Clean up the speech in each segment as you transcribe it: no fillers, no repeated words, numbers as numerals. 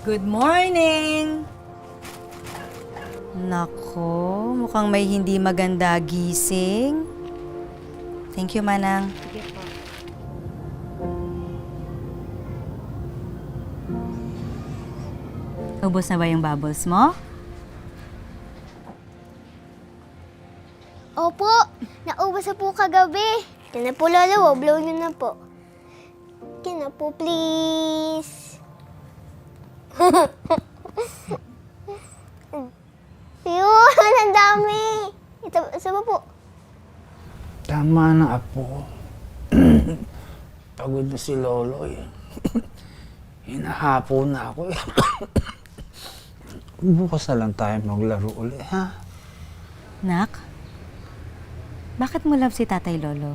Good morning! Nako, mukhang may hindi maganda gising. Thank you, Manang. Sige po. Ubos na ba yung bubbles mo? Opo, naubos na po kagabi. Yan na po, Lolo. Blow nyo na po. Yan na po, please. Yun, ang dami. Ito, sama po. Tama na, Apo. Pagod na si Lolo eh. Hinahapo na ako eh. Bukas na lang tayo maglaro ulit, ha? Nak, bakit mo love si Tatay Lolo?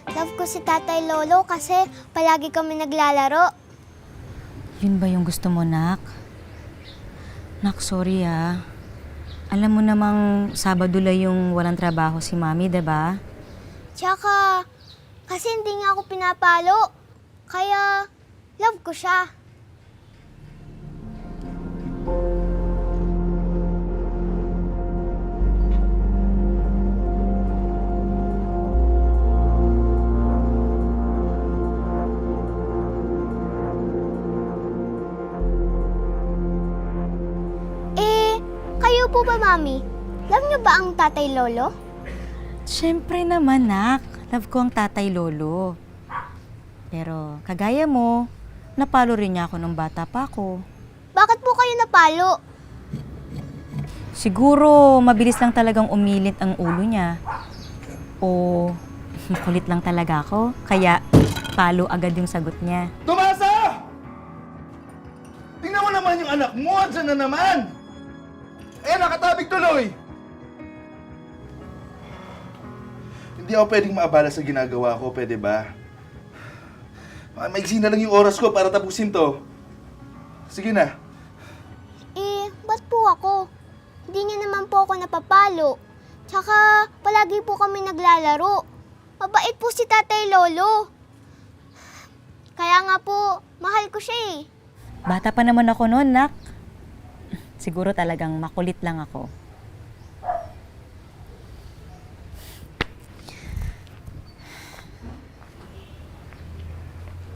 Love ko si Tatay Lolo kasi palagi kami naglalaro. Yun ba yung gusto mo, Nak? Nak, sorry ah. Alam mo namang Sabado lang yung walang trabaho si Mami, diba? Tsaka, kasi hindi nga ako pinapalo. Kaya, love ko siya. Kayo po ba, Mami? Love niyo ba ang Tatay Lolo? Siyempre naman, Nak. Love ko ang Tatay Lolo. Pero, kagaya mo, napalo rin niya ako nung bata pa ako. Bakit po kayo napalo? Siguro, mabilis lang talagang umilit ang ulo niya. O, makulit lang talaga ako. Kaya, palo agad yung sagot niya. Tumasa! Tingnan mo naman yung anak mo, dyan na naman! Eh, nakatabig tuloy! Hindi ako pwedeng maabala sa ginagawa ko, pwede ba? Maigsi na lang yung oras ko para tapusin to. Sige na. Ba't po ako? Hindi niya naman po ako napapalo. Tsaka, palagi po kami naglalaro. Mabait po si Tatay Lolo. Kaya nga po, mahal ko siya eh. Bata pa naman ako noon, Nak. Siguro talagang makulit lang ako.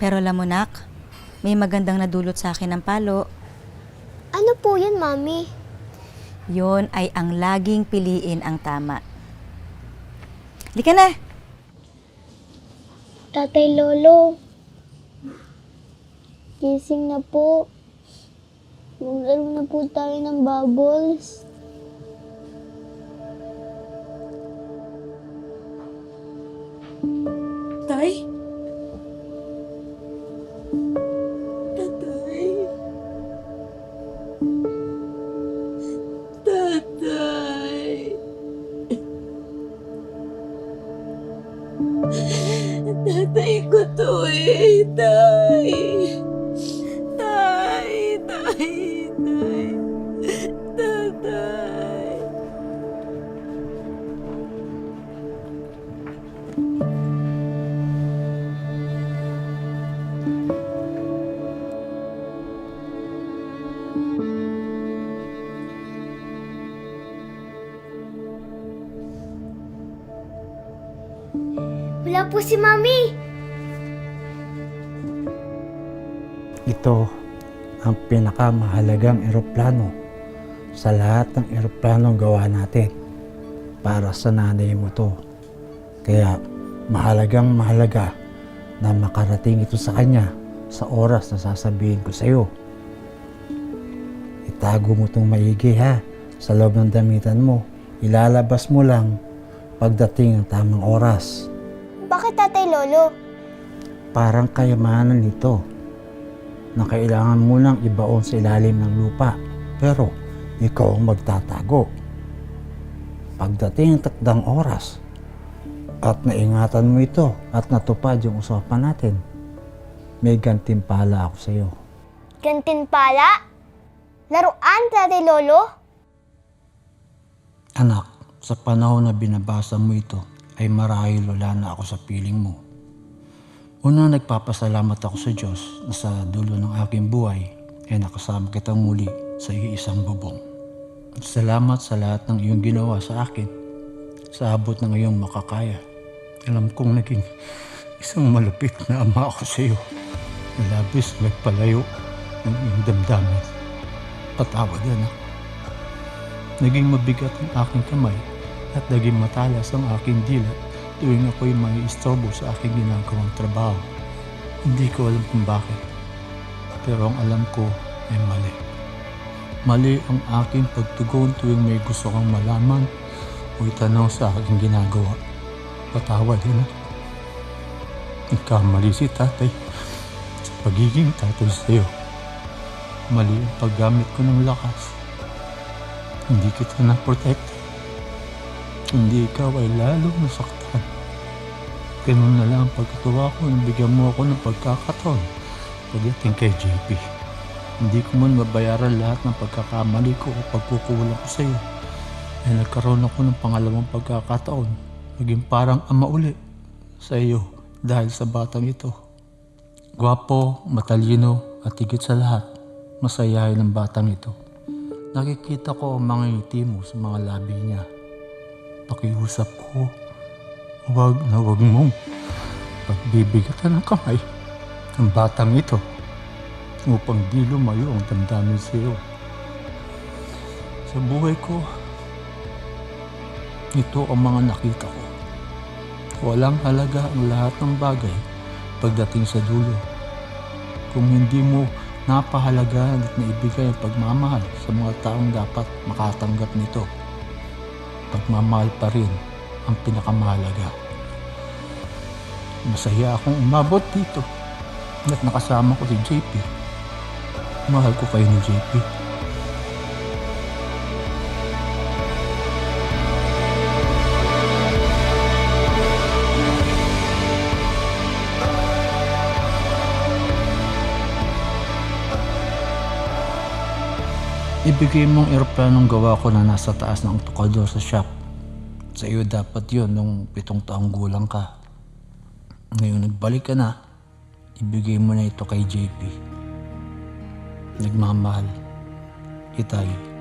Pero alam mo, Nak, may magandang nadulot sa akin ng palo. Ano po yun, Mami? Yon ay ang laging piliin ang tama. Halika na! Tatay Lolo, gising na po. Maglaro na po tayo ng bubbles. Tay? Tatay? Tatay? Tatay ko to eh, Tay. Tay, Tay, Tay. Tatay. Wala po si Mami. Ito ang pinakamahalagang eroplano sa lahat ng eroplano gawa natin. Para sa nanay mo to. Kaya mahalagang mahalaga na makarating ito sa kanya sa oras na sasabihin ko sa'yo. Itago mo itong maigi ha, sa loob ng damitan mo. Ilalabas mo lang pagdating ng tamang oras. Bakit Tatay Lolo? Parang kayamanan nito na kailangan mo lang ibaon sa ilalim ng lupa. Pero ikaw ang magtatago. pagdating ng takdang oras at naingatan mo ito at natupad yung usapan natin, may gantimpala ako sa iyo. Gantimpala? Laruan, Tatay Lolo? Anak, sa panahon na binabasa mo ito, ay marahil wala na ako sa piling mo. Una, nagpapasalamat ako sa Diyos na sa dulo ng aking buhay ay nakasama kitang muli sa iisang bubong. Salamat sa lahat ng iyong ginawa sa akin, sa abot ng iyong makakaya. Alam kong naging isang malapit na ama ako sa iyo, na labis nagpalayo ng iyong damdamin. Patawad, anak. Naging mabigat ang aking kamay at naging matalas ang aking dila tuwing ako'y mai-istorbo sa aking ginagawang trabaho. Hindi ko alam kung bakit, pero ang alam ko ay mali. Mali ang aking pagtugon tuwing may gusto kang malaman o itanong sa aking ginagawa. Patawad, anak. Nagkamali si tatay sa pagiging tatay sa iyo. Mali ang paggamit ko ng lakas. Hindi kita na-protect. Hindi ikaw ay lalo nasaktan. Ganun na lang ang pagkatuwa ko na bigyan mo ako ng pagkakataon pagdating kay JP. Hindi ko man mabayaran lahat ng pagkakamali ko o pagkukulang ko sa iyo. Ay nagkaroon ako ng pangalawang pagkakataon maging parang ama uli sa iyo dahil sa batang ito. Gwapo, matalino at higit sa lahat, masayahin ang batang ito. Nakikita ko ang mga ngiti mo sa mga labi niya. Pakiusap ko, huwag na huwag mong pagbibigatan ng kamay ng batang ito upang di lumayo ang damdamin sa iyo. Sa buhay ko, ito ang mga nakita ko. Walang halaga ang lahat ng bagay pagdating sa dulo. Kung hindi mo napahalaga at naibigay ang pagmamahal sa mga taong dapat makatanggap nito, pagmamahal pa rin ang pinakamahalaga. Masaya akong umabot dito at nakasama ko si JP. Mahal ko kayo ni JP. Ibigay mong eroplanong gawa ko na nasa taas ng tukador sa shop. Sa iyo dapat yun nung 7 taong gulang ka. Ngayon nagbalik ka na, ibigay mo na ito kay JP. Nagmamahal, Itay.